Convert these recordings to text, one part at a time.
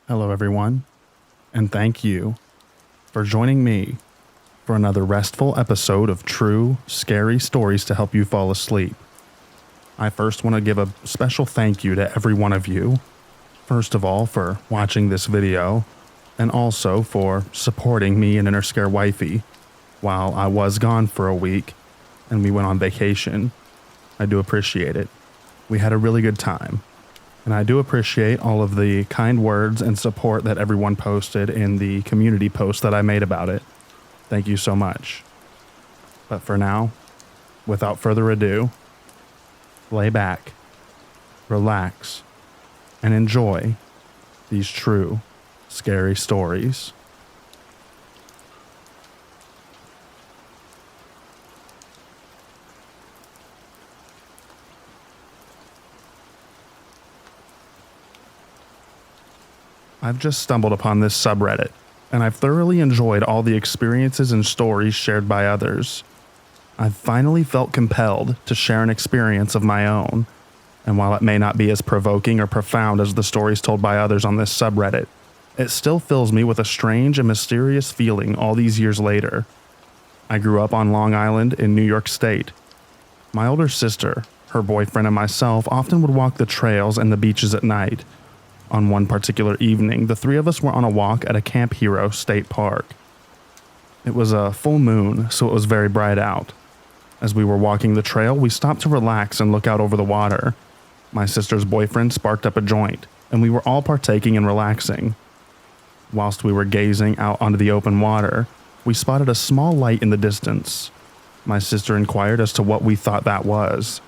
Hello, everyone, and thank you for joining me for another restful episode of true, scary stories to help you fall asleep. I first want to give a special thank you to every one of you, first of all, for watching this video, and also for supporting me and Inner Scare Wifey while I was gone for a week and we went on vacation. I do appreciate it. We had a really good time. And I do appreciate all of the kind words and support that everyone posted in the community post that I made about it. Thank you so much. But for now, without further ado, lay back, relax, and enjoy these true, scary stories. I've just stumbled upon this subreddit, and I've thoroughly enjoyed all the experiences and stories shared by others. I've finally felt compelled to share an experience of my own, and while it may not be as provoking or profound as the stories told by others on this subreddit, it still fills me with a strange and mysterious feeling all these years later. I grew up on Long Island in New York State. My older sister, her boyfriend, and myself often would walk the trails and the beaches at night. On one particular evening, the three of us were on a walk at a Camp Hero State Park. It was a full moon, so it was very bright out. As we were walking the trail, we stopped to relax and look out over the water. My sister's boyfriend sparked up a joint, and we were all partaking and relaxing. Whilst we were gazing out onto the open water, we spotted a small light in the distance. My sister inquired as to what we thought that was.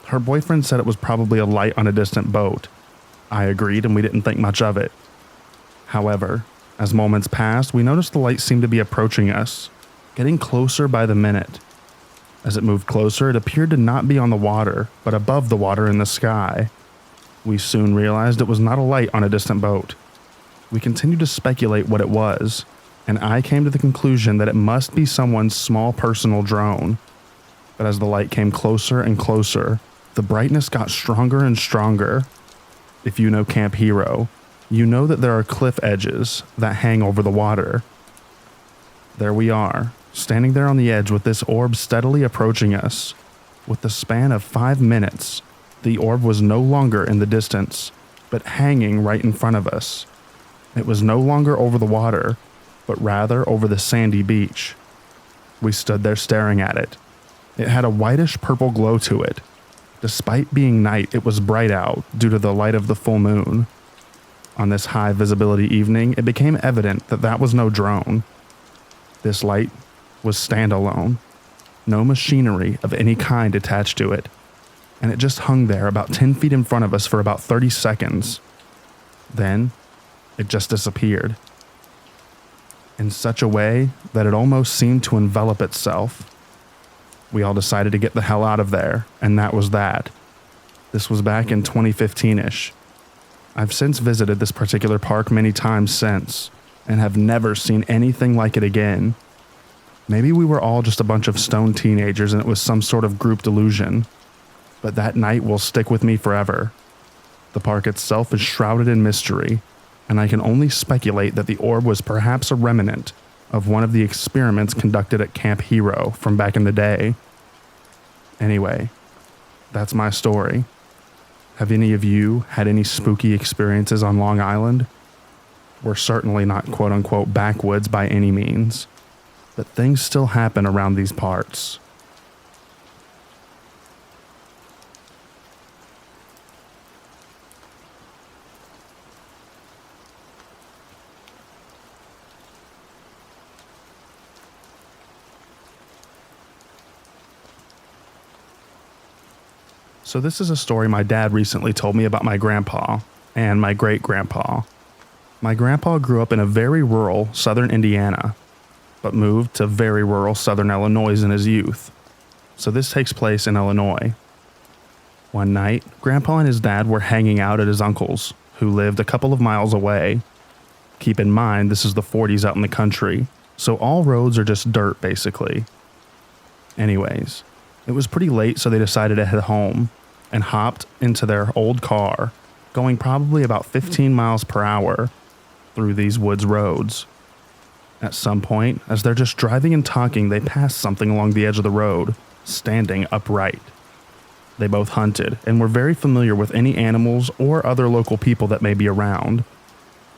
Her boyfriend said it was probably a light on a distant boat. I agreed, and we didn't think much of it. However, as moments passed, we noticed the light seemed to be approaching us, getting closer by the minute. As it moved closer, it appeared to not be on the water, but above the water in the sky. We soon realized it was not a light on a distant boat. We continued to speculate what it was, and I came to the conclusion that it must be someone's small personal drone. But as the light came closer and closer, the brightness got stronger and stronger. If you know Camp Hero, you know that there are cliff edges that hang over the water. There we are, standing there on the edge with this orb steadily approaching us. With the span of 5 minutes, the orb was no longer in the distance, but hanging right in front of us. It was no longer over the water, but rather over the sandy beach. We stood there staring at it. It had a whitish purple glow to it. Despite being night, it was bright out due to the light of the full moon. On this high visibility evening, it became evident that that was no drone. This light was standalone, no machinery of any kind attached to it, and it just hung there about 10 feet in front of us for about 30 seconds. Then, it just disappeared. In such a way that it almost seemed to envelop itself. We all decided to get the hell out of there, and that was that. This was back in 2015-ish. I've since visited this particular park many times since, and have never seen anything like it again. Maybe we were all just a bunch of stoned teenagers and it was some sort of group delusion. But that night will stick with me forever. The park itself is shrouded in mystery, and I can only speculate that the orb was perhaps a remnant of one of the experiments conducted at Camp Hero from back in the day. Anyway, that's my story. Have any of you had any spooky experiences on Long Island? We're certainly not quote-unquote backwoods by any means, but things still happen around these parts. So this is a story my dad recently told me about my grandpa and my great-grandpa. My grandpa grew up in a very rural southern Indiana, but moved to very rural southern Illinois in his youth. So this takes place in Illinois. One night, Grandpa and his dad were hanging out at his uncle's, who lived a couple of miles away. Keep in mind, this is the 40s out in the country, so all roads are just dirt basically. Anyways, it was pretty late, so they decided to head home and hopped into their old car, going probably about 15 miles per hour. through these woods roads. At some point, as they're just driving and talking, they pass something along the edge of the road, standing upright. They both hunted and were very familiar with any animals or other local people that may be around.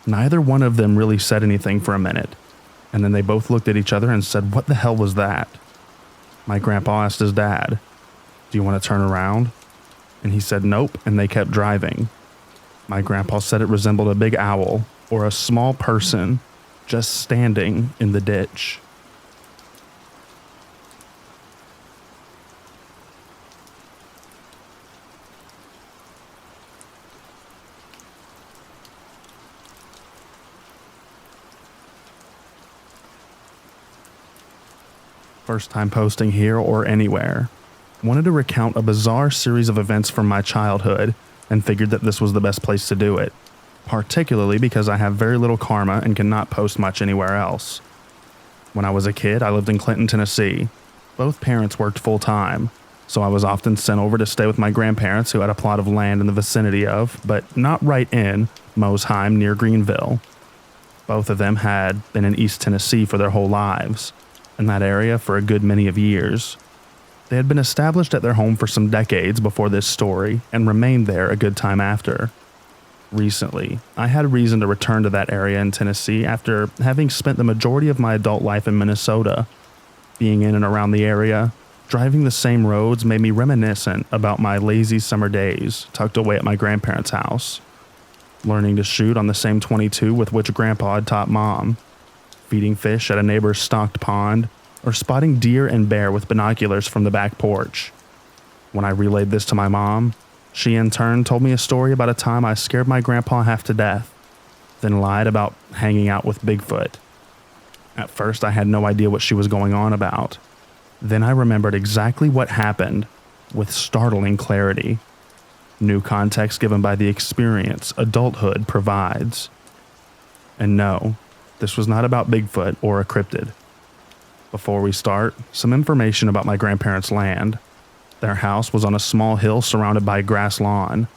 Neither one of them really said anything for a minute, and then they both looked at each other and said, "What the hell was that?" My grandpa asked his dad, "Do you want to turn around?" And he said nope, and they kept driving. My grandpa said it resembled a big owl or a small person just standing in the ditch. First time posting here or anywhere. Wanted to recount a bizarre series of events from my childhood and figured that this was the best place to do it, particularly because I have very little karma and cannot post much anywhere else. When I was a kid, I lived in Clinton, Tennessee. Both parents worked full time, so I was often sent over to stay with my grandparents who had a plot of land in the vicinity of, but not right in, Mosheim near Greenville. Both of them had been in East Tennessee for their whole lives, in that area for a good many of years. They had been established at their home for some decades before this story and remained there a good time after. Recently, I had reason to return to that area in Tennessee after having spent the majority of my adult life in Minnesota. Being in and around the area, driving the same roads made me reminiscent about my lazy summer days tucked away at my grandparents' house. Learning to shoot on the same .22 with which Grandpa had taught Mom. Feeding fish at a neighbor's stocked pond, or spotting deer and bear with binoculars from the back porch. When I relayed this to my mom, she in turn told me a story about a time I scared my grandpa half to death, then lied about hanging out with Bigfoot. At first, I had no idea what she was going on about. Then I remembered exactly what happened with startling clarity. New context given by the experience adulthood provides. And no, this was not about Bigfoot or a cryptid. Before we start, some information about my grandparents' land. Their house was on a small hill surrounded by a grass lawn.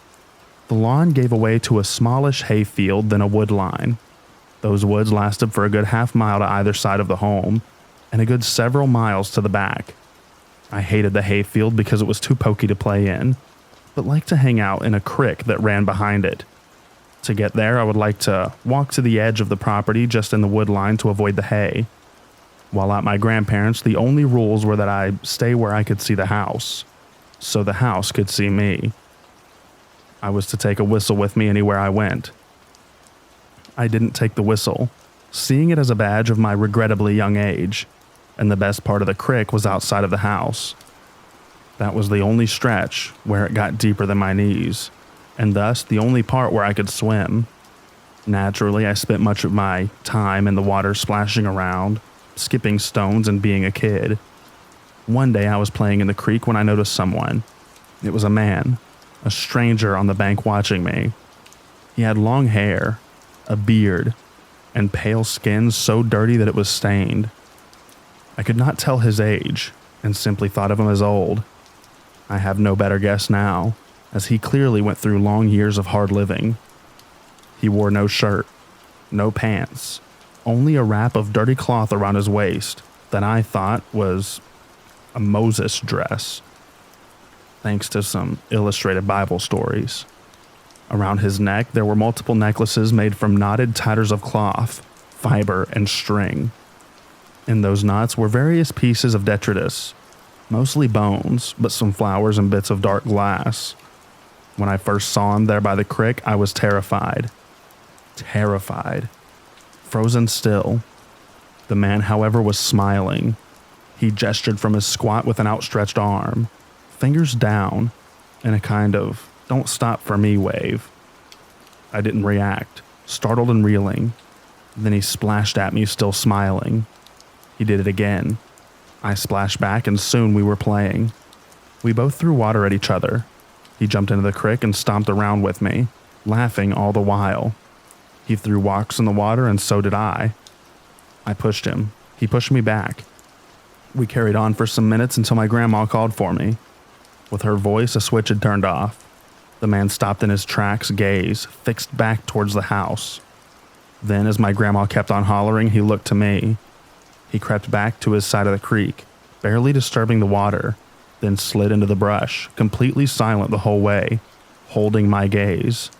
The lawn gave away to a smallish hay field, then a wood line. Those woods lasted for a good half mile to either side of the home, and a good several miles to the back. I hated the hay field because it was too pokey to play in, but liked to hang out in a creek that ran behind it. To get there, I would like to walk to the edge of the property just in the wood line to avoid the hay. While at my grandparents', the only rules were that I stay where I could see the house, so the house could see me. I was to take a whistle with me anywhere I went. I didn't take the whistle, seeing it as a badge of my regrettably young age, and the best part of the creek was outside of the house. That was the only stretch where it got deeper than my knees, and thus the only part where I could swim. Naturally, I spent much of my time in the water splashing around, skipping stones and being a kid. One day I was playing in the creek when I noticed someone. It was a man, a stranger on the bank watching me. He had long hair, a beard, and pale skin so dirty that it was stained. I could not tell his age and simply thought of him as old. I have no better guess now, as he clearly went through long years of hard living. He wore no shirt, no pants, only a wrap of dirty cloth around his waist that I thought was a Moses dress, thanks to some illustrated Bible stories. Around his neck, there were multiple necklaces made from knotted tatters of cloth, fiber, and string. In those knots were various pieces of detritus, mostly bones, but some flowers and bits of dark glass. When I first saw him there by the creek, I was terrified. Terrified. Frozen still. The man, however, was smiling. He gestured from his squat with an outstretched arm, fingers down, in a kind of "don't stop for me" wave. I didn't react, startled and reeling. Then he splashed at me, still smiling. He did it again. I splashed back, and soon we were playing. We both threw water at each other. He jumped into the creek and stomped around with me, laughing all the while. He threw rocks in the water, and so did I. I pushed him. He pushed me back. We carried on for some minutes until my grandma called for me. With her voice, a switch had turned off. The man stopped in his tracks, gaze fixed back towards the house. Then, as my grandma kept on hollering, he looked to me. He crept back to his side of the creek, barely disturbing the water, then slid into the brush, completely silent the whole way, holding my gaze.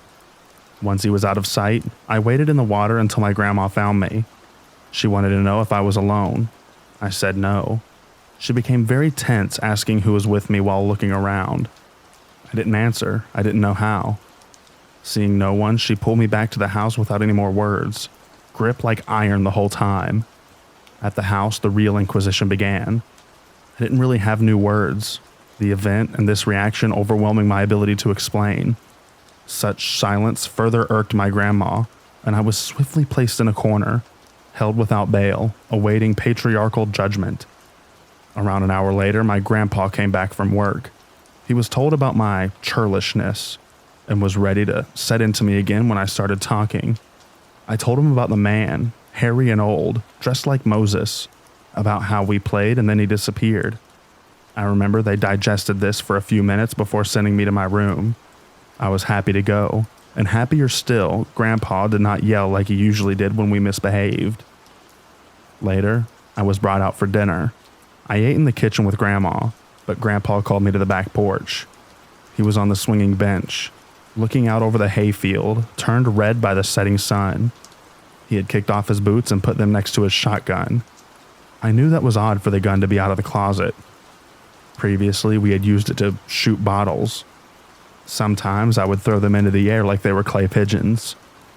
Once he was out of sight, I waited in the water until my grandma found me. She wanted to know if I was alone. I said no. She became very tense, asking who was with me while looking around. I didn't answer. I didn't know how. Seeing no one, she pulled me back to the house without any more words, gripped like iron the whole time. At the house, the real Inquisition began. I didn't really have new words, the event and this reaction overwhelming my ability to explain. Such silence further irked my grandma, and I was swiftly placed in a corner, held without bail, awaiting patriarchal judgment. Around an hour later, my grandpa came back from work. He was told about my churlishness and was ready to set into me again when I started talking. I told him about the man, hairy and old, dressed like Moses, about how we played and then he disappeared. I remember they digested this for a few minutes before sending me to my room. I was happy to go, and happier still, Grandpa did not yell like he usually did when we misbehaved. Later, I was brought out for dinner. I ate in the kitchen with Grandma, but Grandpa called me to the back porch. He was on the swinging bench, looking out over the hayfield, turned red by the setting sun. He had kicked off his boots and put them next to his shotgun. I knew that was odd for the gun to be out of the closet. Previously, we had used it to shoot bottles. Sometimes I would throw them into the air like they were clay pigeons.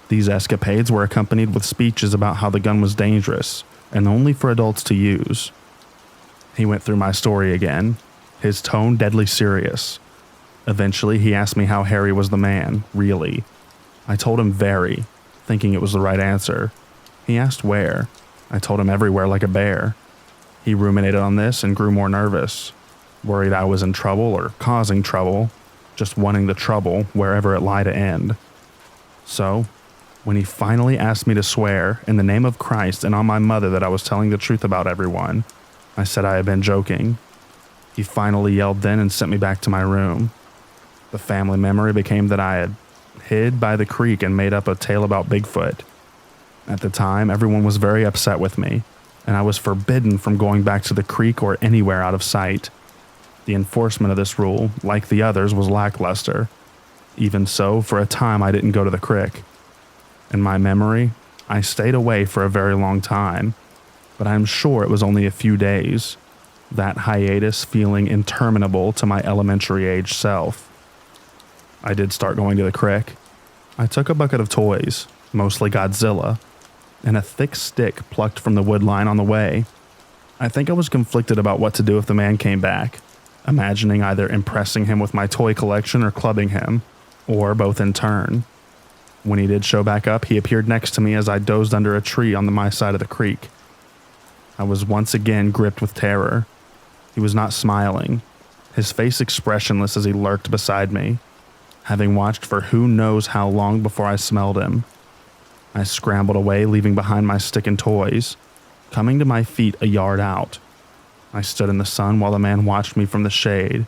These escapades were accompanied with speeches about how the gun was dangerous and only for adults to use. He went through my story again, his tone deadly serious. Eventually, he asked me how Harry was the man, really. I told him very, thinking it was the right answer. He asked where. I told him everywhere like a bear. He ruminated on this and grew more nervous, worried I was in trouble or causing trouble, just wanting the trouble wherever it lay to end. So, when he finally asked me to swear in the name of Christ and on my mother that I was telling the truth about everyone, I said I had been joking. He finally yelled then and sent me back to my room. The family memory became that I had hid by the creek and made up a tale about Bigfoot. At the time, everyone was very upset with me, and I was forbidden from going back to the creek or anywhere out of sight. The enforcement of this rule, like the others, was lackluster. Even so, for a time I didn't go to the creek. In my memory, I stayed away for a very long time, but I am sure it was only a few days, that hiatus feeling interminable to my elementary age self. I did start going to the creek. I took a bucket of toys, mostly Godzilla, and a thick stick plucked from the wood line on the way. I think I was conflicted about what to do if the man came back, imagining either impressing him with my toy collection or clubbing him, or both in turn. When he did show back up, he appeared next to me as I dozed under a tree on my side of the creek. I was once again gripped with terror. He was not smiling, his face expressionless as he lurked beside me, having watched for who knows how long before I smelled him. I scrambled away, leaving behind my stick and toys, coming to my feet a yard out. I stood in the sun while the man watched me from the shade.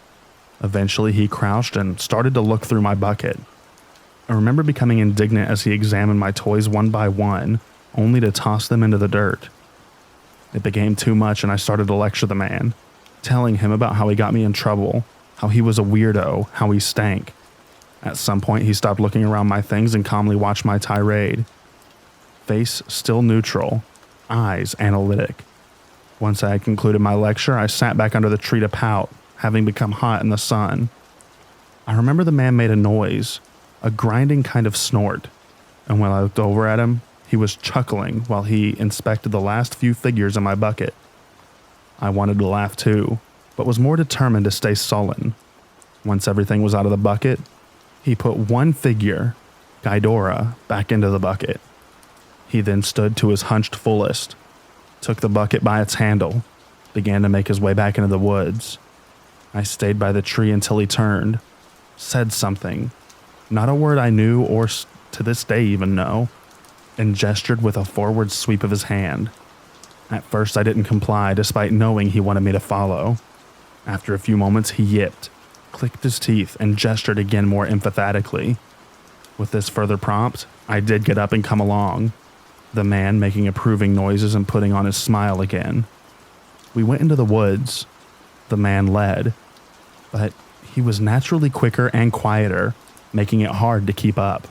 Eventually, he crouched and started to look through my bucket. I remember becoming indignant as he examined my toys one by one, only to toss them into the dirt. It became too much and I started to lecture the man, telling him about how he got me in trouble, how he was a weirdo, how he stank. At some point, he stopped looking around my things and calmly watched my tirade. Face still neutral, eyes analytic. Once I had concluded my lecture, I sat back under the tree to pout, having become hot in the sun. I remember the man made a noise, a grinding kind of snort, and when I looked over at him, he was chuckling while he inspected the last few figures in my bucket. I wanted to laugh too, but was more determined to stay sullen. Once everything was out of the bucket, he put one figure, Ghidorah, back into the bucket. He then stood to his hunched fullest, took the bucket by its handle, began to make his way back into the woods. I stayed by the tree until he turned, said something, not a word I knew or to this day even know, and gestured with a forward sweep of his hand. At first I didn't comply despite knowing he wanted me to follow. After a few moments he yipped, clicked his teeth, and gestured again more emphatically. With this further prompt, I did get up and come along. the man making approving noises and putting on his smile again. We went into the woods. The man led, but he was naturally quicker and quieter, making it hard to keep up.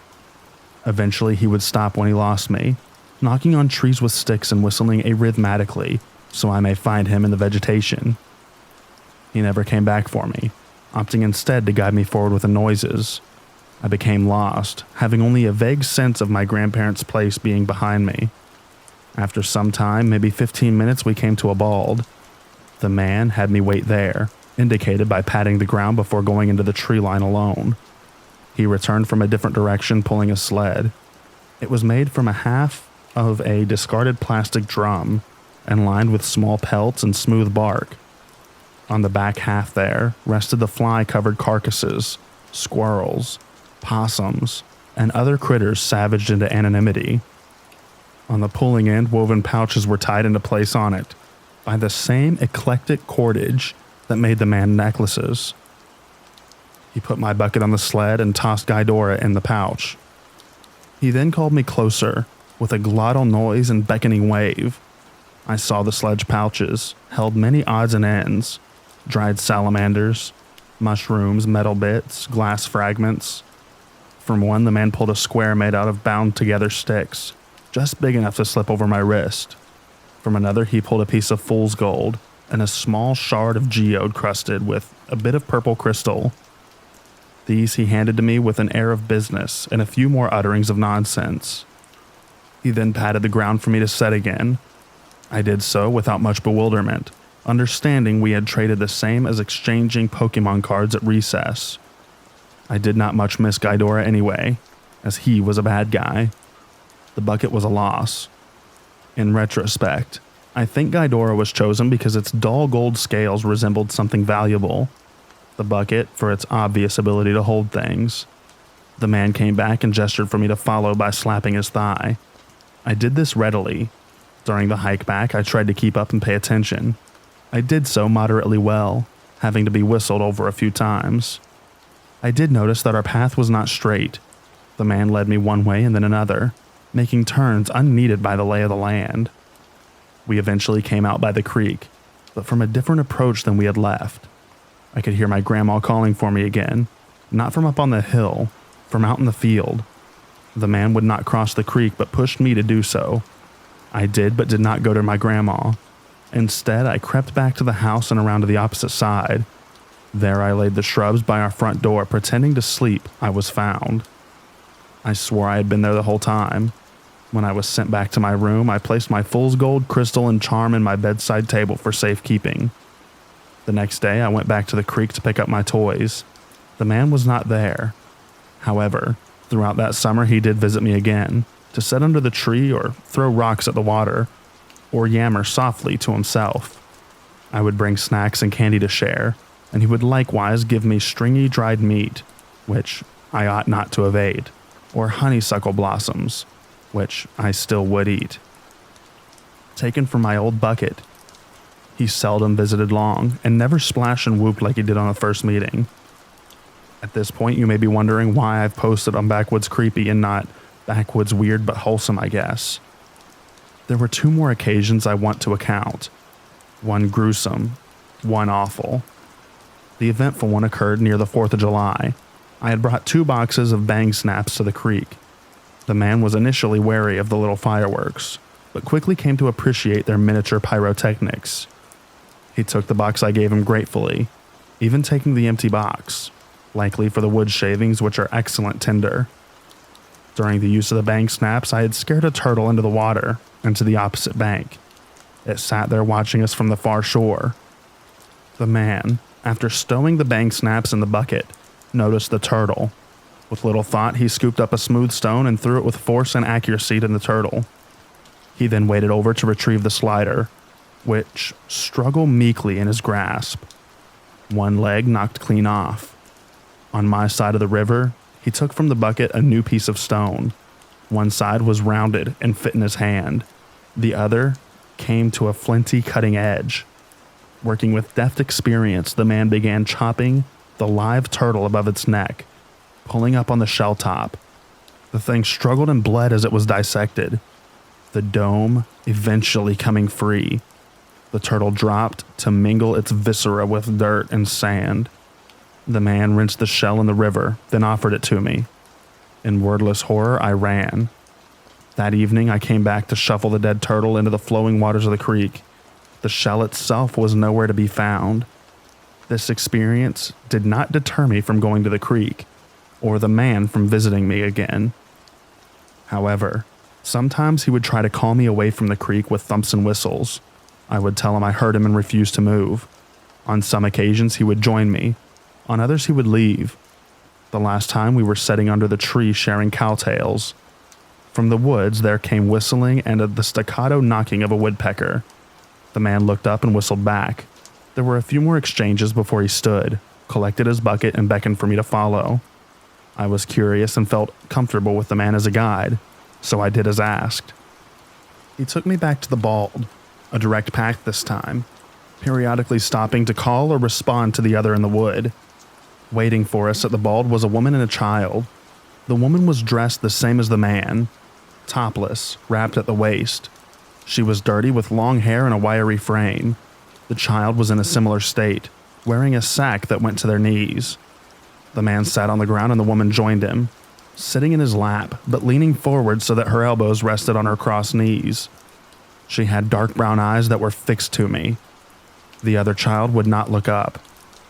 Eventually, he would stop when he lost me, knocking on trees with sticks and whistling arrhythmically so I may find him in the vegetation. He never came back for me, opting instead to guide me forward with the noises. I became lost, having only a vague sense of my grandparents' place being behind me. After some time, maybe 15 minutes, we came to a bald. The man had me wait there, indicated by patting the ground before going into the tree line alone. He returned from a different direction pulling a sled. It was made from a half of a discarded plastic drum and lined with small pelts and smooth bark. On the back half there rested the fly-covered carcasses, squirrels, possums, and other critters savaged into anonymity. On the pulling end, woven pouches were tied into place on it by the same eclectic cordage that made the man necklaces. He put my bucket on the sled and tossed Guidora in the pouch. He then called me closer with a glottal noise and beckoning wave. I saw the sledge pouches held many odds and ends, dried salamanders, mushrooms, metal bits, glass fragments. From one, the man pulled a square made out of bound-together sticks, just big enough to slip over my wrist. From another, he pulled a piece of fool's gold and a small shard of geode crusted with a bit of purple crystal. These he handed to me with an air of business and a few more utterings of nonsense. He then patted the ground for me to set again. I did so without much bewilderment, understanding we had traded the same as exchanging Pokemon cards at recess. I did not much miss Guidora anyway, as he was a bad guy. The bucket was a loss. In retrospect, I think Guidora was chosen because its dull gold scales resembled something valuable. The bucket for its obvious ability to hold things. The man came back and gestured for me to follow by slapping his thigh. I did this readily. During the hike back, I tried to keep up and pay attention. I did so moderately well, having to be whistled over a few times. I did notice that our path was not straight. The man led me one way and then another, making turns unneeded by the lay of the land. We eventually came out by the creek, but from a different approach than we had left. I could hear my grandma calling for me again, not from up on the hill, from out in the field. The man would not cross the creek but pushed me to do so. I did but did not go to my grandma. Instead, I crept back to the house and around to the opposite side. There I laid the shrubs by our front door, pretending to sleep. I was found. I swore I had been there the whole time. When I was sent back to my room, I placed my fool's gold crystal and charm in my bedside table for safekeeping. The next day, I went back to the creek to pick up my toys. The man was not there. However, throughout that summer, he did visit me again, to sit under the tree or throw rocks at the water, or yammer softly to himself. I would bring snacks and candy to share, and he would likewise give me stringy dried meat, which I ought not to evade, or honeysuckle blossoms, which I still would eat. Taken from my old bucket, he seldom visited long, and never splashed and whooped like he did on the first meeting. At this point, you may be wondering why I've posted on Backwoods Creepy and not Backwoods Weird but Wholesome, I guess. There were two more occasions I want to account. One gruesome, one awful. The eventful one occurred near the 4th of July. I had brought 2 boxes of bang snaps to the creek. The man was initially wary of the little fireworks, but quickly came to appreciate their miniature pyrotechnics. He took the box I gave him gratefully, even taking the empty box, likely for the wood shavings, which are excellent tinder. During the use of the bang snaps, I had scared a turtle into the water and to the opposite bank. It sat there watching us from the far shore. The man, after stowing the bang snaps in the bucket, noticed the turtle. With little thought, he scooped up a smooth stone and threw it with force and accuracy to the turtle. He then waded over to retrieve the slider, which struggled meekly in his grasp. One leg knocked clean off. On my side of the river, he took from the bucket a new piece of stone. One side was rounded and fit in his hand. The other came to a flinty cutting edge. Working with deft experience, the man began chopping the live turtle above its neck, pulling up on the shell top. The thing struggled and bled as it was dissected. the dome eventually coming free. The turtle dropped to mingle its viscera with dirt and sand. The man rinsed the shell in the river, then offered it to me. In wordless horror, I ran. That evening, I came back to shuffle the dead turtle into the flowing waters of the creek. The shell itself was nowhere to be found. This experience did not deter me from going to the creek, or the man from visiting me again. However, sometimes he would try to call me away from the creek with thumps and whistles. I would tell him I heard him and refused to move. On some occasions, he would join me. On others, he would leave. The last time we were sitting under the tree sharing cowtails. From the woods, there came whistling and the staccato knocking of a woodpecker. The man looked up and whistled back. There were a few more exchanges before he stood, collected his bucket, and beckoned for me to follow. I was curious and felt comfortable with the man as a guide, so I did as asked. He took me back to the bald, a direct path this time, periodically stopping to call or respond to the other in the wood. Waiting for us at the bald was a woman and a child. The woman was dressed the same as the man, topless, wrapped at the waist. She was dirty with long hair and a wiry frame. The child was in a similar state, wearing a sack that went to their knees. The man sat on the ground and the woman joined him, sitting in his lap, but leaning forward so that her elbows rested on her crossed knees. She had dark brown eyes that were fixed to me. The other child would not look up.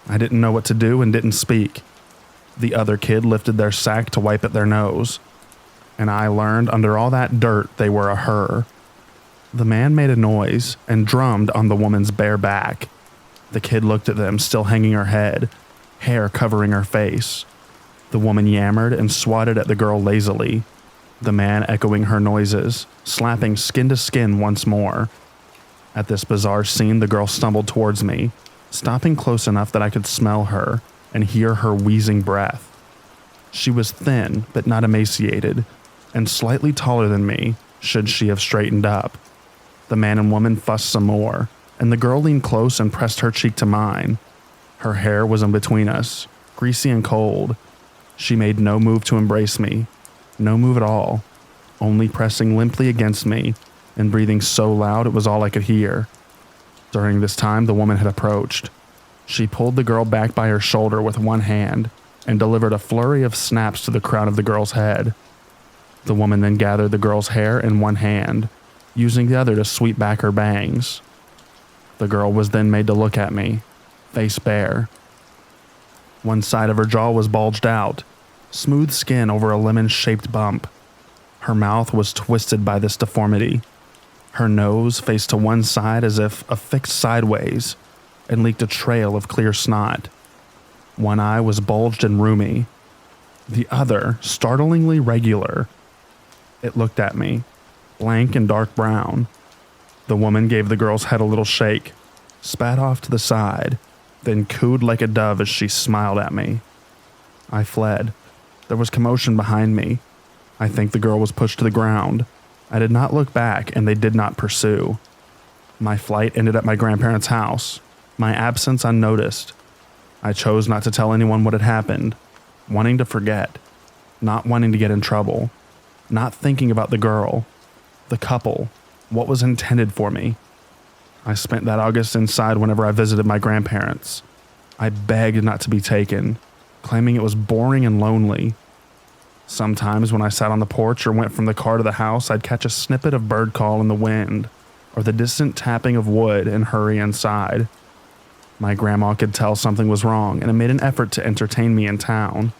I didn't know what to do and didn't speak. The other kid lifted their sack to wipe at their nose, and I learned under all that dirt they were a her. The man made a noise and drummed on the woman's bare back. The kid looked at them, still hanging her head, hair covering her face. The woman yammered and swatted at the girl lazily, the man echoing her noises, slapping skin to skin once more. At this bizarre scene, the girl stumbled towards me, stopping close enough that I could smell her and hear her wheezing breath. She was thin but not emaciated, and slightly taller than me, should she have straightened up. The man and woman fussed some more, and the girl leaned close and pressed her cheek to mine. Her hair was in between us, greasy and cold. She made no move to embrace me, no move at all, only pressing limply against me and breathing so loud it was all I could hear. During this time, the woman had approached. She pulled the girl back by her shoulder with one hand and delivered a flurry of snaps to the crown of the girl's head. The woman then gathered the girl's hair in one hand, using the other to sweep back her bangs. The girl was then made to look at me, face bare. One side of her jaw was bulged out, smooth skin over a lemon-shaped bump. Her mouth was twisted by this deformity. Her nose faced to one side as if affixed sideways and leaked a trail of clear snot. One eye was bulged and roomy, the other startlingly regular. It looked at me, blank and dark brown. The woman gave the girl's head a little shake, spat off to the side, then cooed like a dove as she smiled at me. I fled. There was commotion behind me. I think the girl was pushed to the ground. I did not look back, and they did not pursue. My flight ended at my grandparents' house, my absence unnoticed. I chose not to tell anyone what had happened, wanting to forget, not wanting to get in trouble, not thinking about the girl, the couple, what was intended for me. I spent that August inside whenever I visited my grandparents. I begged not to be taken, claiming it was boring and lonely. Sometimes when I sat on the porch or went from the car to the house, I'd catch a snippet of bird call in the wind or the distant tapping of wood and hurry inside. My grandma could tell something was wrong and made an effort to entertain me in town.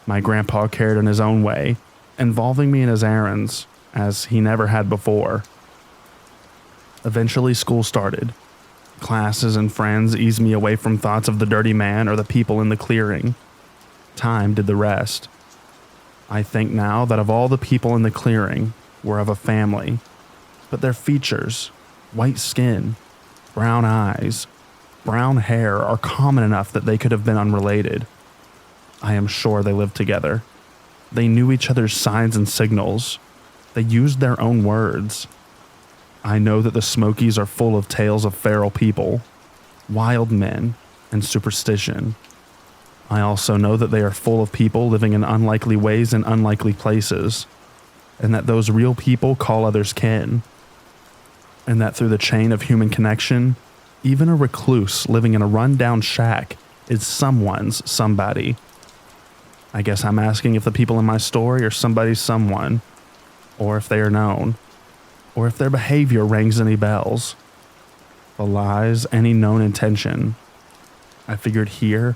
My grandpa cared in his own way, involving me in his errands, as he never had before. Eventually, school started. Classes and friends eased me away from thoughts of the dirty man or the people in the clearing. Time did the rest. I think now that of all the people in the clearing were of a family, but their features, white skin, brown eyes, brown hair are common enough that they could have been unrelated. I am sure they lived together. They knew each other's signs and signals. They used their own words. I know that the Smokies are full of tales of feral people, wild men, and superstition. I also know that they are full of people living in unlikely ways in unlikely places. and that those real people call others kin, and that through the chain of human connection, even a recluse living in a run-down shack is someone's somebody. I guess I'm asking if the people in my story are somebody's someone, or if they are known, or if their behavior rings any bells. The lies, any known intention. I figured here,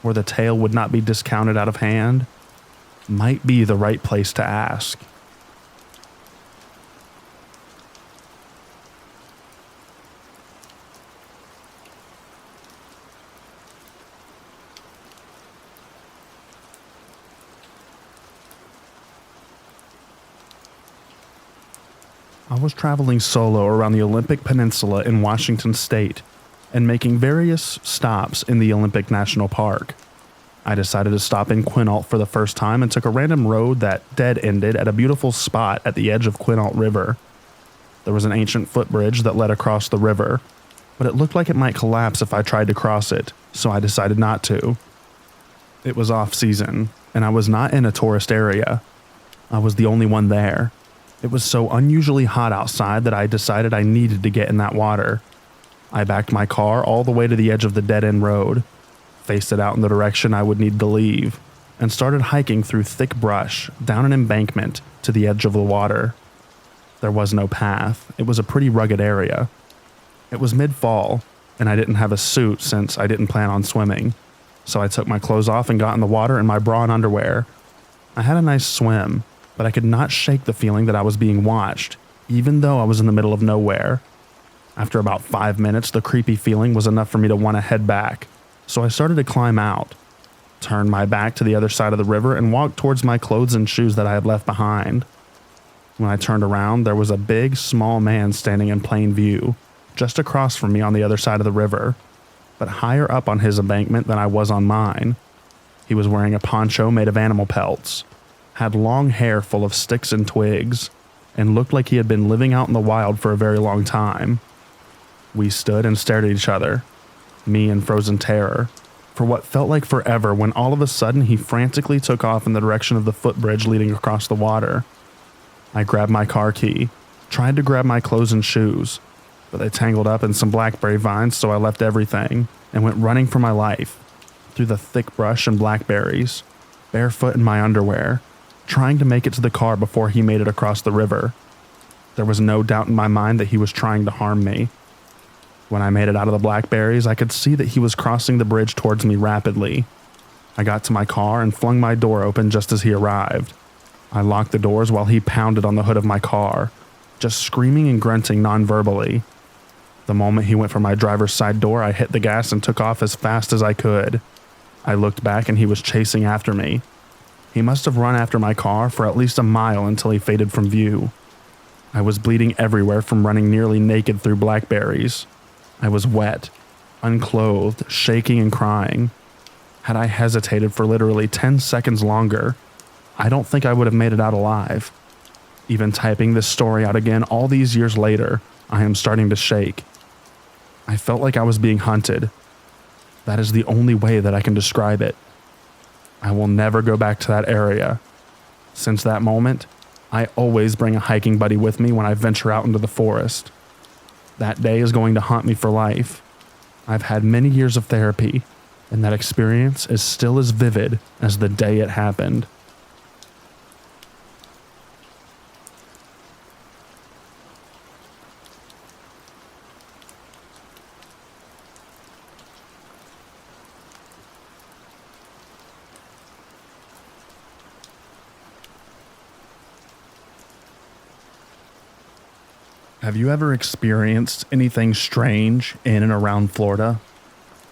where the tale would not be discounted out of hand, might be the right place to ask. I was traveling solo around the Olympic Peninsula in Washington State and making various stops in the Olympic National Park. I decided to stop in Quinault for the first time and took a random road that dead-ended at a beautiful spot at the edge of Quinault River. There was an ancient footbridge that led across the river, but it looked like it might collapse if I tried to cross it, so I decided not to. It was off-season, and I was not in a tourist area. I was the only one there. It was so unusually hot outside that I decided I needed to get in that water. I backed my car all the way to the edge of the dead-end road, faced it out in the direction I would need to leave, and started hiking through thick brush down an embankment to the edge of the water. There was no path. It was a pretty rugged area. It was mid-fall, and I didn't have a suit since I didn't plan on swimming, so I took my clothes off and got in the water in my bra and underwear. I had a nice swim, but I could not shake the feeling that I was being watched, even though I was in the middle of nowhere. After about 5 minutes, the creepy feeling was enough for me to want to head back, so I started to climb out, turned my back to the other side of the river, and walked towards my clothes and shoes that I had left behind. When I turned around, there was a big, small man standing in plain view, just across from me on the other side of the river, but higher up on his embankment than I was on mine. He was wearing a poncho made of animal pelts, had long hair full of sticks and twigs, and looked like he had been living out in the wild for a very long time. We stood and stared at each other, me in frozen terror, for what felt like forever when all of a sudden he frantically took off in the direction of the footbridge leading across the water. I grabbed my car key, tried to grab my clothes and shoes, but they tangled up in some blackberry vines, so I left everything and went running for my life, through the thick brush and blackberries, barefoot in my underwear, trying to make it to the car before he made it across the river. There was no doubt in my mind that he was trying to harm me. When I made it out of the blackberries, I could see that he was crossing the bridge towards me rapidly. I got to my car and flung my door open just as he arrived. I locked the doors while he pounded on the hood of my car, just screaming and grunting non-verbally. The moment he went for my driver's side door, I hit the gas and took off as fast as I could. I looked back and he was chasing after me. He must have run after my car for at least a mile until he faded from view. I was bleeding everywhere from running nearly naked through blackberries. I was wet, unclothed, shaking and crying. Had I hesitated for literally 10 seconds longer, I don't think I would have made it out alive. Even typing this story out again all these years later, I am starting to shake. I felt like I was being hunted. That is the only way that I can describe it. I will never go back to that area. Since that moment, I always bring a hiking buddy with me when I venture out into the forest. That day is going to haunt me for life. I've had many years of therapy, and that experience is still as vivid as the day it happened. Have you ever experienced anything strange in and around Florida?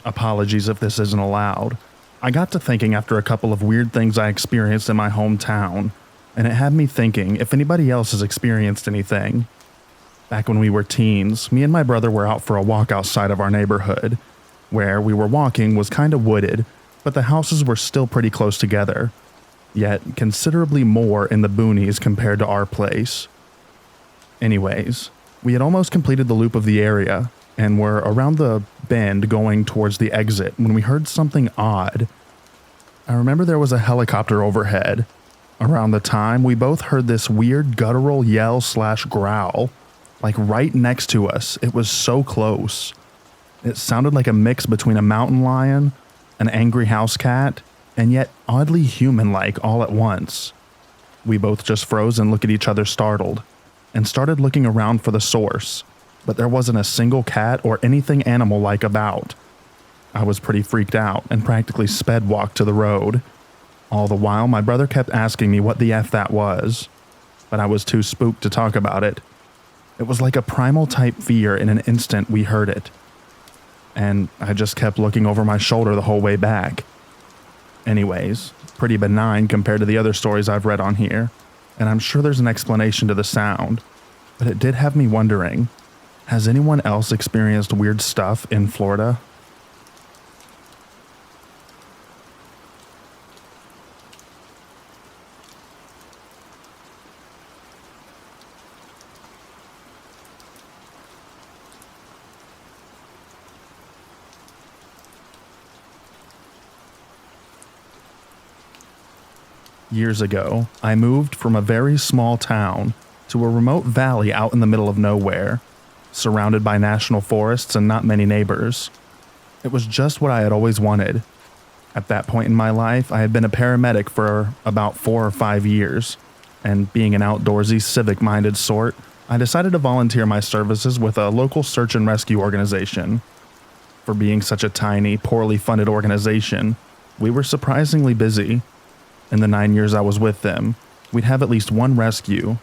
Apologies if this isn't allowed. I got to thinking after a couple of weird things I experienced in my hometown, and it had me thinking if anybody else has experienced anything. Back when we were teens, me and my brother were out for a walk outside of our neighborhood. Where we were walking was kind of wooded, but the houses were still pretty close together, yet considerably more in the boonies compared to our place. Anyways, we had almost completed the loop of the area and were around the bend going towards the exit when we heard something odd. I remember there was a helicopter overhead, Around the time, we both heard this weird guttural yell/growl, like right next to us. It was so close. It sounded like a mix between a mountain lion, an angry house cat, and yet oddly human-like all at once. We both just froze and looked at each other startled, and started looking around for the source, but there wasn't a single cat or anything animal-like about. I was pretty freaked out and practically sped walked to the road. All the while, my brother kept asking me what the F that was, but I was too spooked to talk about it. It was like a primal type fear. In an instant we heard it, and I just kept looking over my shoulder the whole way back. Anyways, pretty benign compared to the other stories I've read on here, and I'm sure there's an explanation to the sound, but it did have me wondering, has anyone else experienced weird stuff in Florida? Years ago, I moved from a very small town to a remote valley out in the middle of nowhere, surrounded by national forests and not many neighbors. It was just what I had always wanted. At that point in my life, I had been a paramedic for about 4 or 5 years, and being an outdoorsy, civic-minded sort, I decided to volunteer my services with a local search and rescue organization. For being such a tiny, poorly funded organization, we were surprisingly busy. In the 9 years I was with them, we'd have at least one rescue,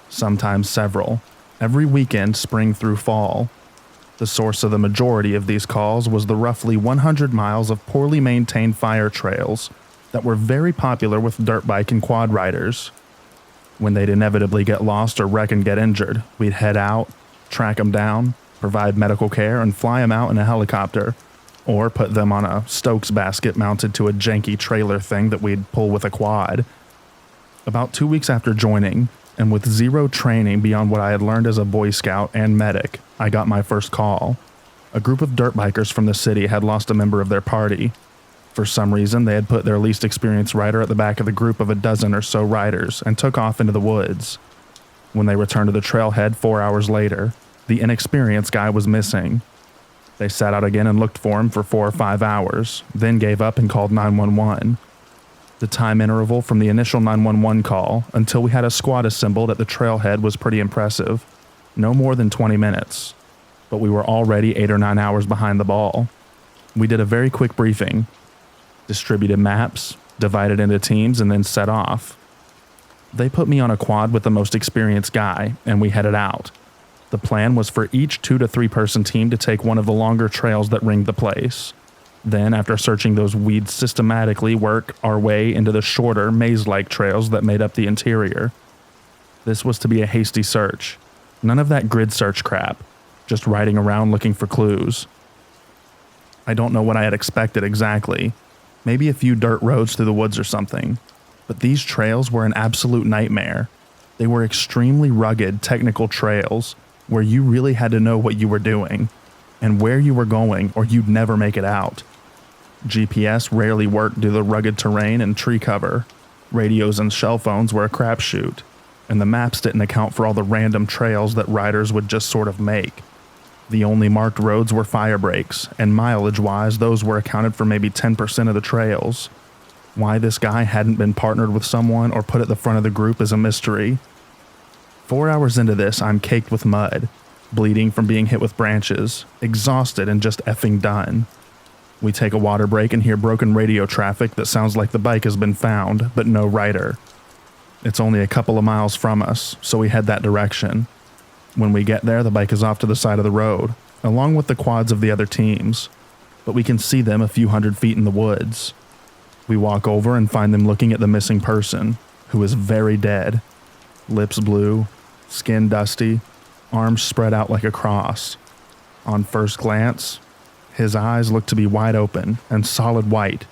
sometimes several, every weekend spring through fall. The source of the majority of these calls was the roughly 100 miles of poorly maintained fire trails that were very popular with dirt bike and quad riders. When they'd inevitably get lost or wreck and get injured, we'd head out, track them down, provide medical care, and fly them out in a helicopter, or put them on a Stokes basket mounted to a janky trailer thing that we'd pull with a quad. About 2 weeks after joining, and with zero training beyond what I had learned as a Boy Scout and medic, I got my first call. A group of dirt bikers from the city had lost a member of their party. For some reason, they had put their least experienced rider at the back of the group of a dozen or so riders and took off into the woods. When they returned to the trailhead 4 hours later, the inexperienced guy was missing. They sat out again and looked for him for 4 or 5 hours, then gave up and called 911. The time interval from the initial 911 call until we had a squad assembled at the trailhead was pretty impressive. No more than 20 minutes. But we were already 8 or 9 hours behind the ball. We did a very quick briefing, distributed maps, divided into teams, and then set off. They put me on a quad with the most experienced guy, and we headed out. The plan was for each 2 to 3 person team to take one of the longer trails that ringed the place. Then, after searching those we'd systematically work our way into the shorter, maze-like trails that made up the interior. This was to be a hasty search. None of that grid search crap. Just riding around looking for clues. I don't know what I had expected exactly. Maybe a few dirt roads through the woods or something. But these trails were an absolute nightmare. They were extremely rugged, technical trails where you really had to know what you were doing and where you were going or you'd never make it out. GPS rarely worked due to the rugged terrain and tree cover. Radios and cell phones were a crapshoot, and the maps didn't account for all the random trails that riders would just sort of make. The only marked roads were fire breaks, and mileage-wise, those were accounted for maybe 10% of the trails. Why this guy hadn't been partnered with someone or put at the front of the group is a mystery. 4 hours into this, I'm caked with mud, bleeding from being hit with branches, exhausted and just effing done. We take a water break and hear broken radio traffic that sounds like the bike has been found, but no rider. It's only a couple of miles from us, so we head that direction. When we get there, the bike is off to the side of the road, along with the quads of the other teams, but we can see them a few hundred feet in the woods. We walk over and find them looking at the missing person, who is very dead. Lips blue, skin dusty, arms spread out like a cross. On first glance, his eyes looked to be wide open and solid white,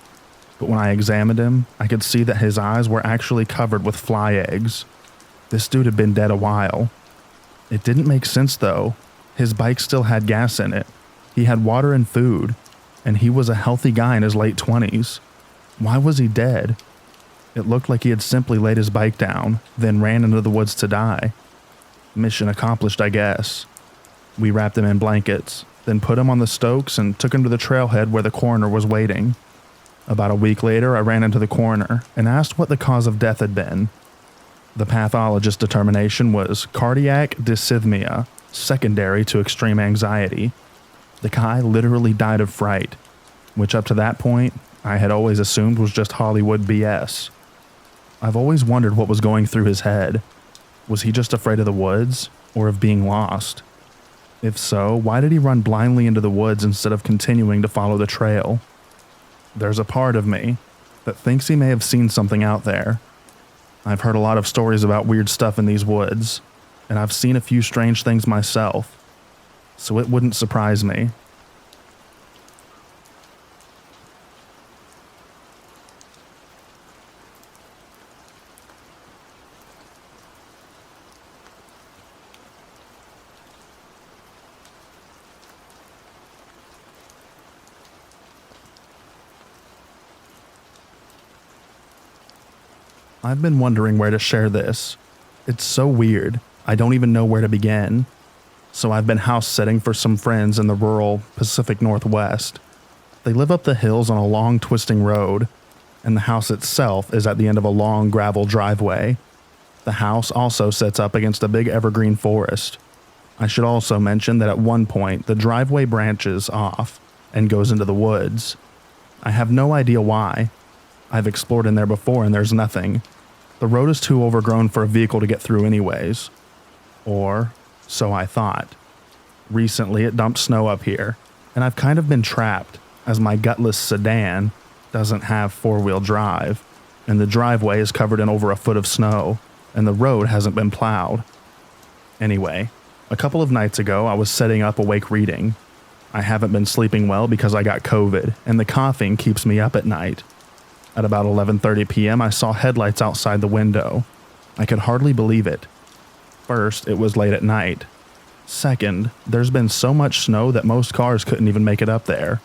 but when I examined him, I could see that his eyes were actually covered with fly eggs. This dude had been dead a while. It didn't make sense though. His bike still had gas in it. He had water and food, and he was a healthy guy in his late 20s. Why was he dead? It looked like he had simply laid his bike down, then ran into the woods to die. Mission accomplished, I guess. We wrapped him in blankets, then put him on the Stokes and took him to the trailhead where the coroner was waiting. About a week later, I ran into the coroner and asked what the cause of death had been. The pathologist's determination was cardiac dysrhythmia, secondary to extreme anxiety. The guy literally died of fright, which up to that point, I had always assumed was just Hollywood BS. I've always wondered what was going through his head. Was he just afraid of the woods, or of being lost? If so, why did he run blindly into the woods instead of continuing to follow the trail? There's a part of me that thinks he may have seen something out there. I've heard a lot of stories about weird stuff in these woods, and I've seen a few strange things myself, so it wouldn't surprise me. I've been wondering where to share this. It's so weird, I don't even know where to begin. So I've been house sitting for some friends in the rural Pacific Northwest. They live up the hills on a long twisting road, and the house itself is at the end of a long gravel driveway. The house also sits up against a big evergreen forest. I should also mention that at one point the driveway branches off and goes into the woods. I have no idea why. I've explored in there before and there's nothing. The road is too overgrown for a vehicle to get through anyways. Or so I thought. Recently it dumped snow up here, and I've kind of been trapped as my gutless sedan doesn't have four-wheel drive, and the driveway is covered in over a foot of snow, and the road hasn't been plowed. Anyway, a couple of nights ago I was setting up awake reading. I haven't been sleeping well because I got COVID, and the coughing keeps me up at night. At about 11:30 p.m. I saw headlights outside the window. I could hardly believe it. First, it was late at night. Second, there's been so much snow that most cars couldn't even make it up there.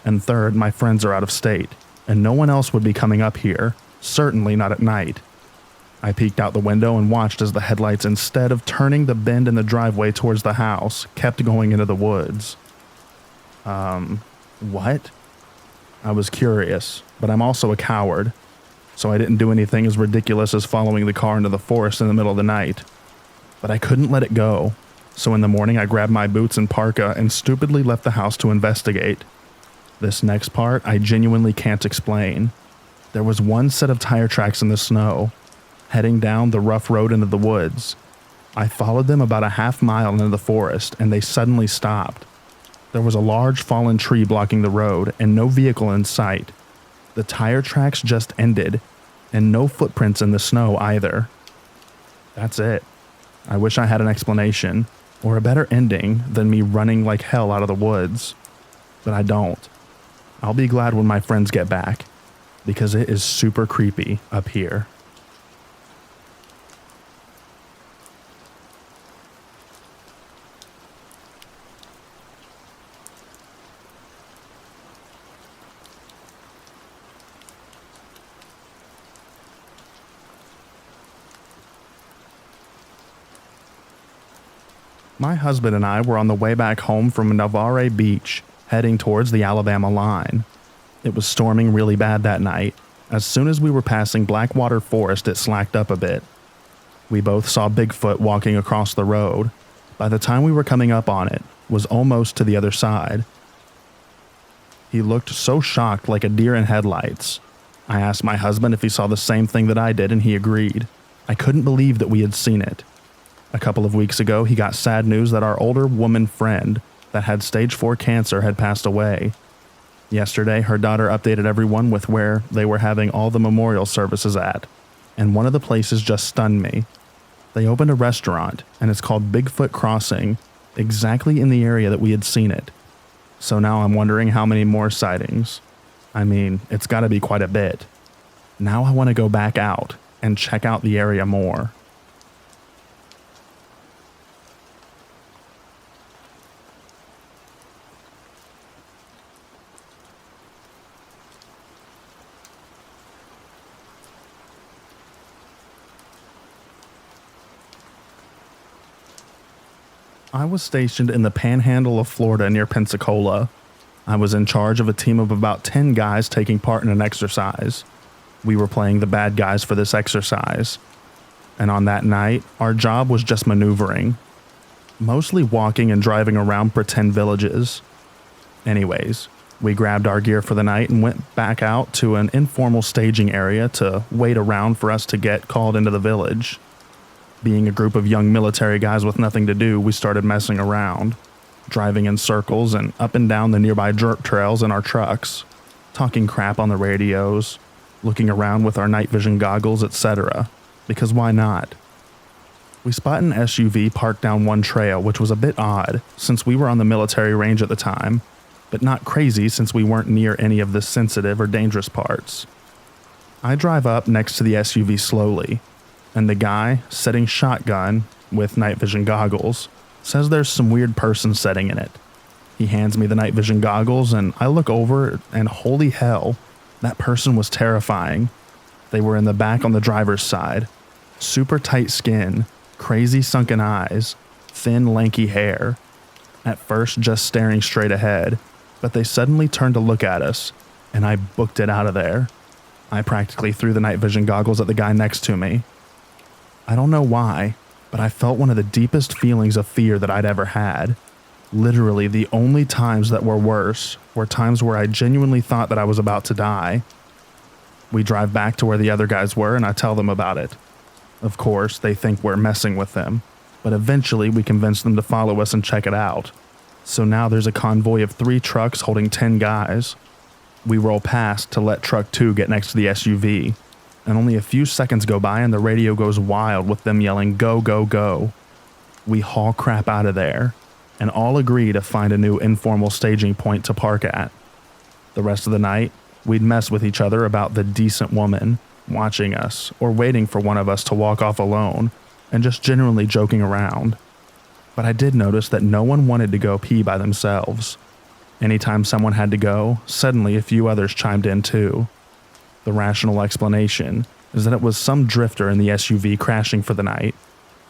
And third, my friends are out of state, and no one else would be coming up here, certainly not at night. I peeked out the window and watched as the headlights, instead of turning the bend in the driveway towards the house, kept going into the woods. What? I was curious, but I'm also a coward, so I didn't do anything as ridiculous as following the car into the forest in the middle of the night. But I couldn't let it go, so in the morning I grabbed my boots and parka and stupidly left the house to investigate. This next part I genuinely can't explain. There was one set of tire tracks in the snow, heading down the rough road into the woods. I followed them about a half mile into the forest, and they suddenly stopped. There was a large fallen tree blocking the road and no vehicle in sight. The tire tracks just ended, and no footprints in the snow either. That's it. I wish I had an explanation, or a better ending than me running like hell out of the woods. But I don't. I'll be glad when my friends get back, because it is super creepy up here. My husband and I were on the way back home from Navarre Beach, heading towards the Alabama line. It was storming really bad that night. As soon as we were passing Blackwater Forest, it slacked up a bit. We both saw Bigfoot walking across the road. By the time we were coming up on it, was almost to the other side. He looked so shocked, like a deer in headlights. I asked my husband if he saw the same thing that I did, and he agreed. I couldn't believe that we had seen it. A couple of weeks ago, he got sad news that our older woman friend that had stage 4 cancer had passed away. Yesterday, her daughter updated everyone with where they were having all the memorial services at, and one of the places just stunned me. They opened a restaurant, and it's called Bigfoot Crossing, exactly in the area that we had seen it. So now I'm wondering how many more sightings. I mean, it's gotta be quite a bit. Now I want to go back out and check out the area more. I was stationed in the panhandle of Florida near Pensacola. I was in charge of a team of about 10 guys taking part in an exercise. We were playing the bad guys for this exercise. And on that night, our job was just maneuvering. Mostly walking and driving around pretend villages. Anyways, we grabbed our gear for the night and went back out to an informal staging area to wait around for us to get called into the village. Being a group of young military guys with nothing to do, we started messing around, driving in circles and up and down the nearby dirt trails in our trucks, talking crap on the radios, looking around with our night vision goggles, etc. Because why not? We spot an SUV parked down one trail, which was a bit odd since we were on the military range at the time, but not crazy since we weren't near any of the sensitive or dangerous parts. I drive up next to the SUV slowly, and the guy, setting shotgun with night vision goggles, says there's some weird person sitting in it. He hands me the night vision goggles and I look over and holy hell, that person was terrifying. They were in the back on the driver's side. Super tight skin, crazy sunken eyes, thin lanky hair. At first just staring straight ahead, but they suddenly turned to look at us and I booked it out of there. I practically threw the night vision goggles at the guy next to me. I don't know why, but I felt one of the deepest feelings of fear that I'd ever had. Literally, the only times that were worse were times where I genuinely thought that I was about to die. We drive back to where the other guys were and I tell them about it. Of course, they think we're messing with them, but eventually we convince them to follow us and check it out. So now there's a convoy of 3 trucks holding 10 guys. We roll past to let truck 2 get next to the SUV. And only a few seconds go by and the radio goes wild with them yelling, "Go, go, go." We haul crap out of there, and all agree to find a new informal staging point to park at. The rest of the night, we'd mess with each other about the decent woman watching us or waiting for one of us to walk off alone, and just generally joking around. But I did notice that no one wanted to go pee by themselves. Anytime someone had to go, suddenly a few others chimed in too. The rational explanation is that it was some drifter in the SUV crashing for the night,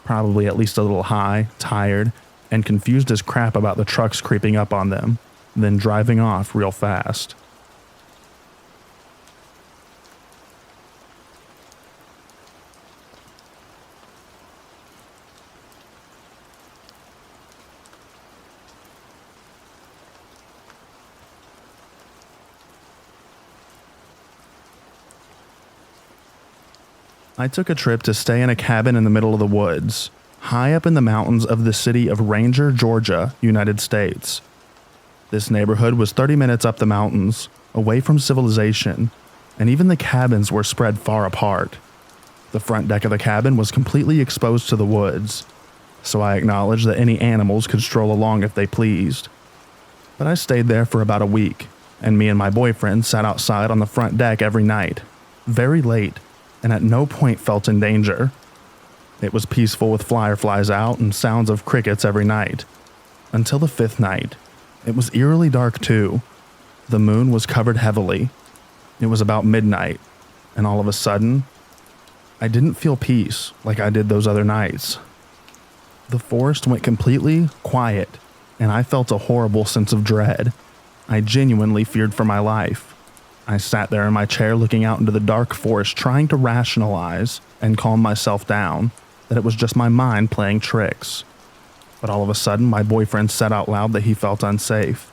probably at least a little high, tired, and confused as crap about the trucks creeping up on them, then driving off real fast. I took a trip to stay in a cabin in the middle of the woods, high up in the mountains of the city of Ranger, Georgia, United States. This neighborhood was 30 minutes up the mountains, away from civilization, and even the cabins were spread far apart. The front deck of the cabin was completely exposed to the woods, so I acknowledged that any animals could stroll along if they pleased. But I stayed there for about a week, and me and my boyfriend sat outside on the front deck every night, very late, and at no point felt in danger. It was peaceful with fireflies out and sounds of crickets every night. Until the 5th night. It was eerily dark too. The moon was covered heavily. It was about midnight, and all of a sudden, I didn't feel peace like I did those other nights. The forest went completely quiet, and I felt a horrible sense of dread. I genuinely feared for my life. I sat there in my chair looking out into the dark forest trying to rationalize and calm myself down that it was just my mind playing tricks. But all of a sudden, my boyfriend said out loud that he felt unsafe.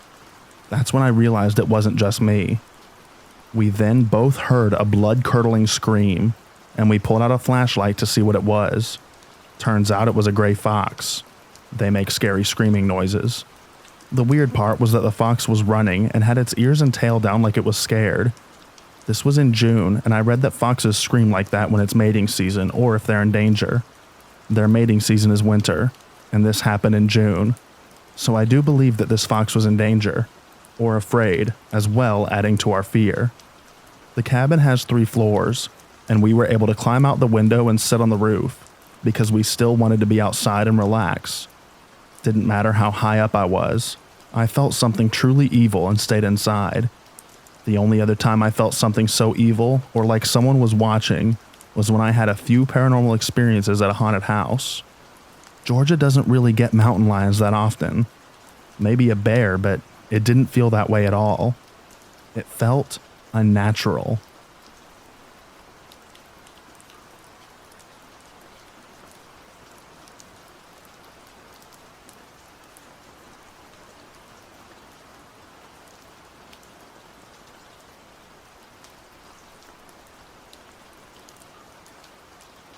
That's when I realized it wasn't just me. We then both heard a blood-curdling scream, and we pulled out a flashlight to see what it was. Turns out it was a gray fox. They make scary screaming noises. The weird part was that the fox was running and had its ears and tail down like it was scared. This was in June, and I read that foxes scream like that when it's mating season or if they're in danger. Their mating season is winter, and this happened in June. So I do believe that this fox was in danger, or afraid, as well, adding to our fear. The cabin has 3 floors, and we were able to climb out the window and sit on the roof, because we still wanted to be outside and relax. Didn't matter how high up I was. I felt something truly evil and stayed inside. The only other time I felt something so evil, or like someone was watching, was when I had a few paranormal experiences at a haunted house. Georgia doesn't really get mountain lions that often. Maybe a bear, but it didn't feel that way at all. It felt unnatural.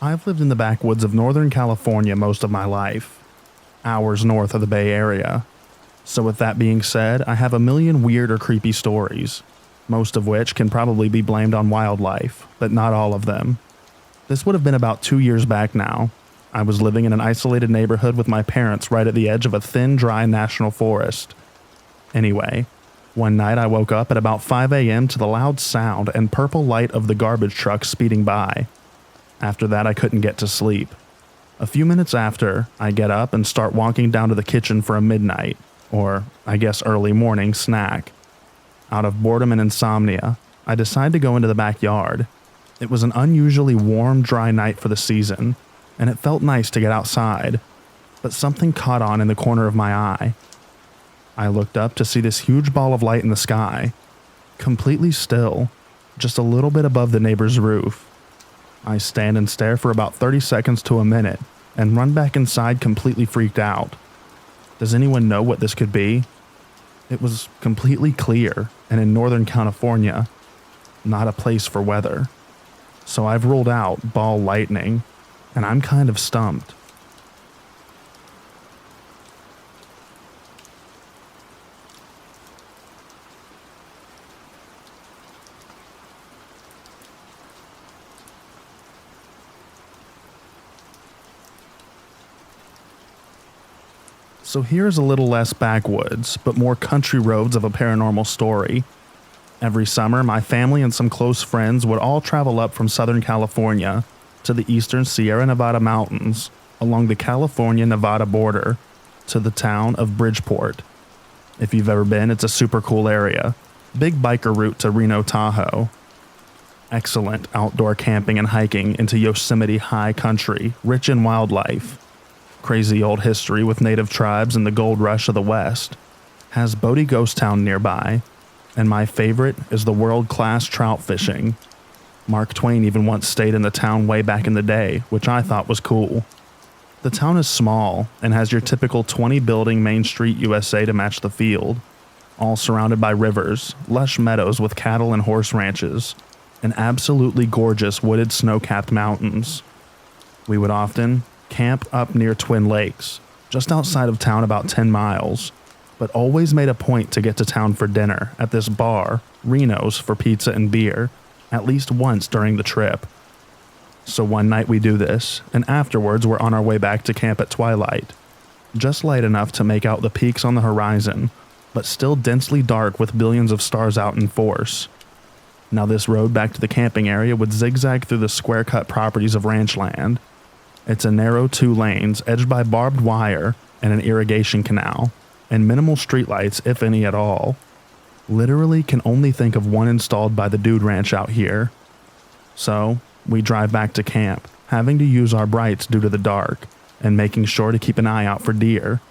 I've lived in the backwoods of Northern California most of my life, hours north of the Bay Area. So with that being said, I have a million weird or creepy stories, most of which can probably be blamed on wildlife, but not all of them. This would have been about 2 years back now. I was living in an isolated neighborhood with my parents right at the edge of a thin, dry national forest. Anyway, one night I woke up at about 5 a.m. to the loud sound and purple light of the garbage truck speeding by. After that, I couldn't get to sleep. A few minutes after, I get up and start walking down to the kitchen for a midnight, or I guess early morning, snack. Out of boredom and insomnia, I decide to go into the backyard. It was an unusually warm, dry night for the season, and it felt nice to get outside, but something caught on in the corner of my eye. I looked up to see this huge ball of light in the sky, completely still, just a little bit above the neighbor's roof. I stand and stare for about 30 seconds to a minute and run back inside completely freaked out. Does anyone know what this could be? It was completely clear and in Northern California, not a place for weather. So I've ruled out ball lightning, and I'm kind of stumped. So here's a little less backwoods, but more country roads of a paranormal story. Every summer, my family and some close friends would all travel up from Southern California to the eastern Sierra Nevada mountains along the California-Nevada border to the town of Bridgeport. If you've ever been, it's a super cool area. Big biker route to Reno, Tahoe. Excellent outdoor camping and hiking into Yosemite high country, rich in wildlife. Crazy old history with native tribes and the gold rush of the West. Has Bodie Ghost Town nearby. And my favorite is the world-class trout fishing. Mark Twain even once stayed in the town way back in the day, which I thought was cool. The town is small and has your typical 20-building Main Street USA to match the field, all surrounded by rivers, lush meadows with cattle and horse ranches, and absolutely gorgeous wooded snow-capped mountains. We would often camp up near Twin Lakes, just outside of town about 10 miles, but always made a point to get to town for dinner at this bar, Reno's, for pizza and beer, at least once during the trip. So one night we do this, and afterwards we're on our way back to camp at twilight. Just light enough to make out the peaks on the horizon, but still densely dark with billions of stars out in force. Now this road back to the camping area would zigzag through the square-cut properties of ranch land. It's a narrow 2 lanes edged by barbed wire and an irrigation canal, and minimal streetlights, if any at all. Literally can only think of one installed by the Dude Ranch out here. So, we drive back to camp, having to use our brights due to the dark, and making sure to keep an eye out for deer.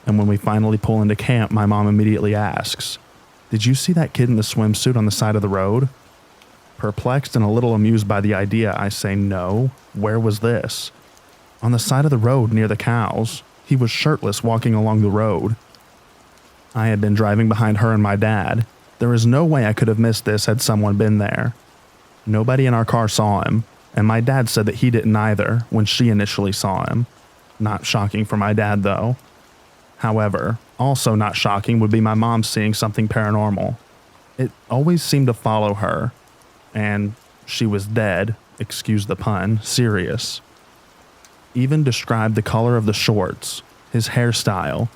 And when we finally pull into camp, my mom immediately asks, "Did you see that kid in the swimsuit on the side of the road?" Perplexed and a little amused by the idea, I say, "No, where was this?" "On the side of the road near the cows. He was shirtless walking along the road." I had been driving behind her and my dad. There is no way I could have missed this had someone been there. Nobody in our car saw him, and my dad said that he didn't either when she initially saw him. Not shocking for my dad, though. However, also not shocking would be my mom seeing something paranormal. It always seemed to follow her, and she was dead, excuse the pun, serious. Even described the color of the shorts, his hairstyle.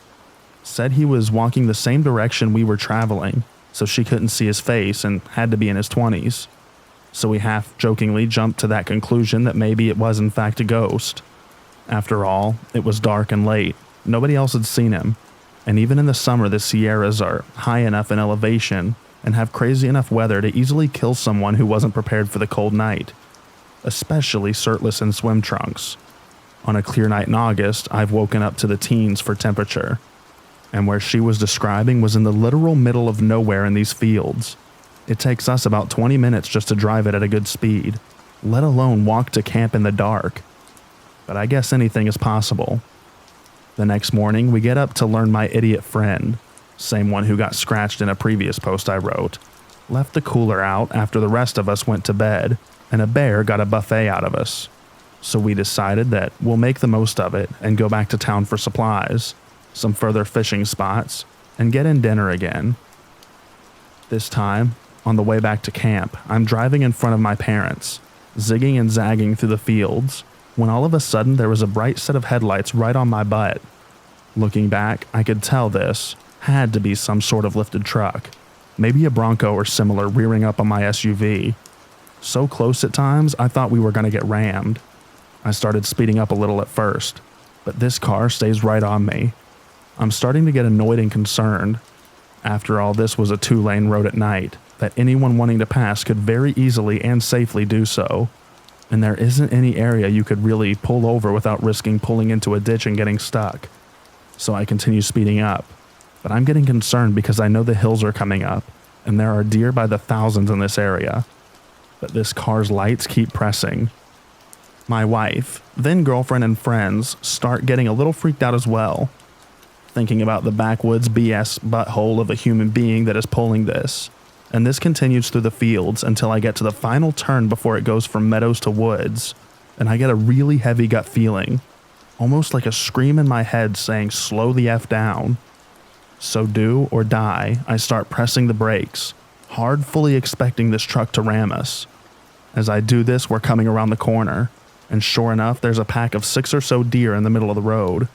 Said he was walking the same direction we were traveling, so she couldn't see his face and had to be in his 20s. So we half-jokingly jumped to that conclusion that maybe it was in fact a ghost. After all, it was dark and late. Nobody else had seen him. And even in the summer, the Sierras are high enough in elevation and have crazy enough weather to easily kill someone who wasn't prepared for the cold night. Especially shirtless in swim trunks. On a clear night in August, I've woken up to the teens for temperature. And where she was describing was in the literal middle of nowhere in these fields. It takes us about 20 minutes just to drive it at a good speed, let alone walk to camp in the dark. But I guess anything is possible. The next morning, we get up to learn my idiot friend, same one who got scratched in a previous post I wrote, left the cooler out after the rest of us went to bed, and a bear got a buffet out of us. So we decided that we'll make the most of it and go back to town for supplies, some further fishing spots, and get in dinner again. This time, on the way back to camp, I'm driving in front of my parents, zigging and zagging through the fields, when all of a sudden there was a bright set of headlights right on my butt. Looking back, I could tell this had to be some sort of lifted truck, maybe a Bronco or similar rearing up on my SUV. So close at times, I thought we were going to get rammed. I started speeding up a little at first, but this car stays right on me. I'm starting to get annoyed and concerned. After all, this was a 2-lane road at night that anyone wanting to pass could very easily and safely do so. And there isn't any area you could really pull over without risking pulling into a ditch and getting stuck. So I continue speeding up, but I'm getting concerned because I know the hills are coming up, and there are deer by the thousands in this area. But this car's lights keep pressing. My wife, then girlfriend and friends start getting a little freaked out as well, thinking about the backwoods BS butthole of a human being that is pulling this. And this continues through the fields until I get to the final turn before it goes from meadows to woods, and I get a really heavy gut feeling, almost like a scream in my head saying, "Slow the F down." So do or die, I start pressing the brakes, hard, fully expecting this truck to ram us. As I do this, we're coming around the corner, and sure enough, there's a pack of 6 or so deer in the middle of the road.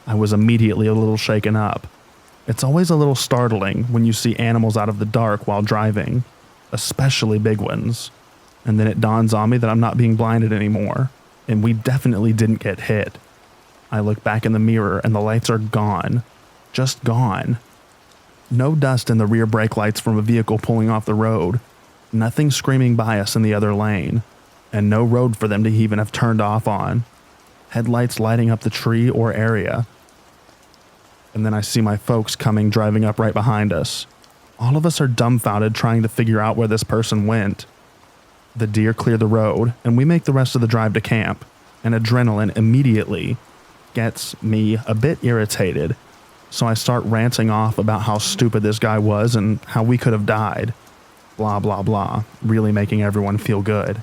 I was immediately a little shaken up. It's always a little startling when you see animals out of the dark while driving, especially big ones. And then it dawns on me that I'm not being blinded anymore, and we definitely didn't get hit. I look back in the mirror and the lights are gone. Just gone. No dust in the rear brake lights from a vehicle pulling off the road. Nothing screaming by us in the other lane. And no road for them to even have turned off on. Headlights lighting up the tree or area. And then I see my folks driving up right behind us. All of us are dumbfounded trying to figure out where this person went. The deer clear the road, and we make the rest of the drive to camp, and adrenaline immediately gets me a bit irritated. So I start ranting off about how stupid this guy was and how we could have died. Blah, blah, blah, really making everyone feel good.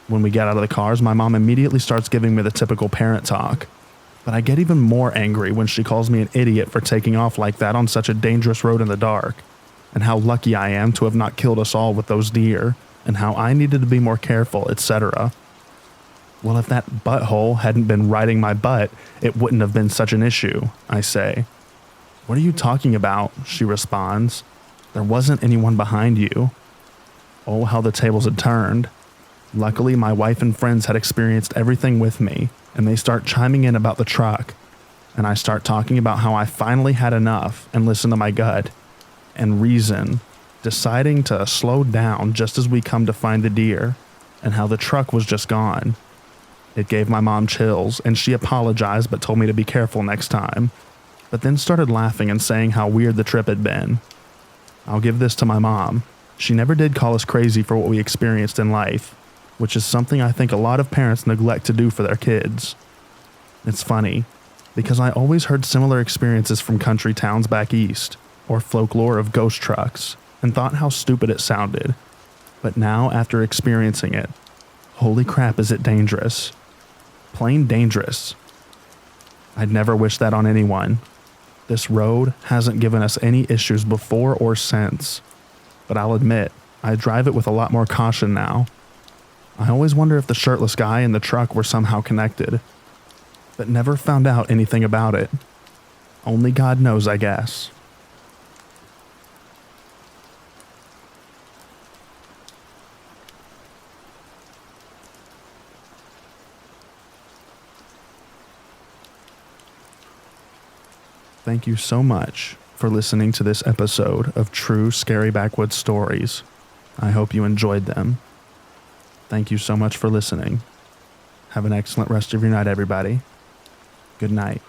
When we get out of the cars, my mom immediately starts giving me the typical parent talk. But I get even more angry when she calls me an idiot for taking off like that on such a dangerous road in the dark, and how lucky I am to have not killed us all with those deer, and how I needed to be more careful, etc. Well, if that butthole hadn't been riding my butt, it wouldn't have been such an issue, I say. "What are you talking about?" she responds. "There wasn't anyone behind you." Oh, how the tables had turned. Luckily, my wife and friends had experienced everything with me, and they start chiming in about the truck. And I start talking about how I finally had enough and listened to my gut and reason, deciding to slow down just as we come to find the deer, and how the truck was just gone. It gave my mom chills, and she apologized but told me to be careful next time, but then started laughing and saying how weird the trip had been. I'll give this to my mom. She never did call us crazy for what we experienced in life, which is something I think a lot of parents neglect to do for their kids. It's funny, because I always heard similar experiences from country towns back east, or folklore of ghost trucks, and thought how stupid it sounded. But now, after experiencing it, holy crap, is it dangerous. Plain dangerous. I'd never wish that on anyone. This road hasn't given us any issues before or since, but I'll admit, I drive it with a lot more caution now. I always wonder if the shirtless guy in the truck were somehow connected, but never found out anything about it. Only God knows, I guess. Thank you so much for listening to this episode of True Scary Backwoods Stories. I hope you enjoyed them. Thank you so much for listening. Have an excellent rest of your night, everybody. Good night.